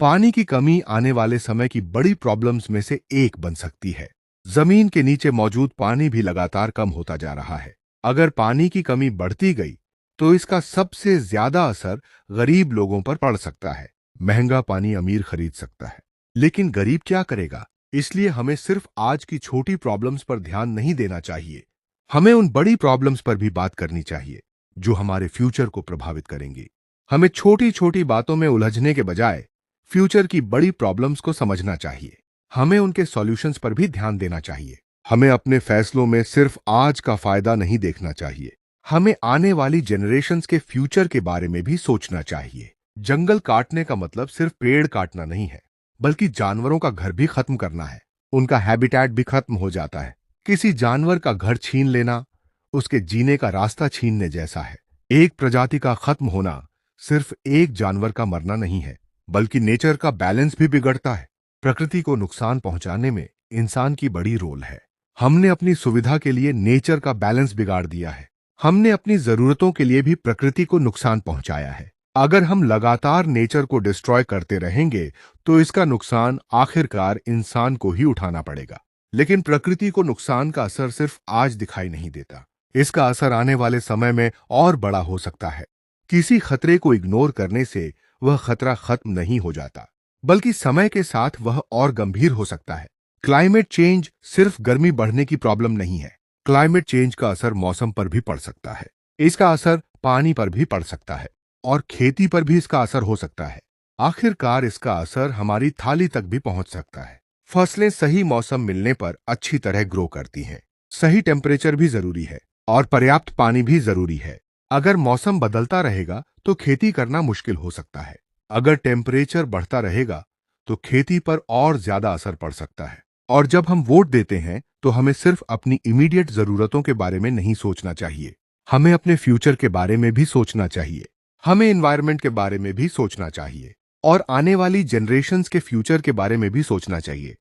पानी की कमी आने वाले समय की बड़ी प्रॉब्लम्स में से एक बन सकती है। जमीन के नीचे मौजूद पानी भी लगातार कम होता जा रहा है। अगर पानी की कमी बढ़ती गई तो इसका सबसे ज्यादा असर गरीब लोगों पर पड़ सकता है। महंगा पानी अमीर खरीद सकता है, लेकिन गरीब क्या करेगा? इसलिए हमें सिर्फ आज की छोटी प्रॉब्लम्स पर ध्यान नहीं देना चाहिए। हमें उन बड़ी प्रॉब्लम्स पर भी बात करनी चाहिए जो हमारे फ्यूचर को प्रभावित करेंगी। हमें छोटी छोटी बातों में उलझने के बजाय फ्यूचर की बड़ी प्रॉब्लम्स को समझना चाहिए। हमें उनके सॉल्यूशंस पर भी ध्यान देना चाहिए। हमें अपने फैसलों में सिर्फ आज का फायदा नहीं देखना चाहिए। हमें आने वाली जनरेशन्स के फ्यूचर के बारे में भी सोचना चाहिए। जंगल काटने का मतलब सिर्फ पेड़ काटना नहीं है, बल्कि जानवरों का घर भी खत्म करना है। उनका हैबिटेट भी खत्म हो जाता है। किसी जानवर का घर छीन लेना उसके जीने का रास्ता छीनने जैसा है। एक प्रजाति का खत्म होना सिर्फ एक जानवर का मरना नहीं है, बल्कि नेचर का बैलेंस भी बिगड़ता है। प्रकृति को नुकसान पहुंचाने में इंसान की बड़ी रोल है। हमने अपनी सुविधा के लिए नेचर का बैलेंस बिगाड़ दिया है। हमने अपनी जरूरतों के लिए भी प्रकृति को नुकसान पहुंचाया है। अगर हम लगातार नेचर को डिस्ट्रॉय करते रहेंगे तो इसका नुकसान आखिरकार इंसान को ही उठाना पड़ेगा। लेकिन प्रकृति को नुकसान का असर सिर्फ आज दिखाई नहीं देता। इसका असर आने वाले समय में और बड़ा हो सकता है। किसी खतरे को इग्नोर करने से वह खतरा खत्म नहीं हो जाता, बल्कि समय के साथ वह और गंभीर हो सकता है। क्लाइमेट चेंज सिर्फ गर्मी बढ़ने की प्रॉब्लम नहीं है। क्लाइमेट चेंज का असर मौसम पर भी पड़ सकता है। इसका असर पानी पर भी पड़ सकता है और खेती पर भी इसका असर हो सकता है। आखिरकार इसका असर हमारी थाली तक भी पहुंच सकता है। फसलें सही मौसम मिलने पर अच्छी तरह ग्रो करती हैं। सही टेम्परेचर भी जरूरी है और पर्याप्त पानी भी जरूरी है। अगर मौसम बदलता रहेगा तो खेती करना मुश्किल हो सकता है। अगर टेम्परेचर बढ़ता रहेगा तो खेती पर और ज्यादा असर पड़ सकता है। और जब हम वोट देते हैं तो हमें सिर्फ अपनी इमीडिएट जरूरतों के बारे में नहीं सोचना चाहिए। हमें अपने फ्यूचर के बारे में भी सोचना चाहिए। हमें एनवायरनमेंट के बारे में भी सोचना चाहिए और आने वाली जनरेशन्स के फ्यूचर के बारे में भी सोचना चाहिए।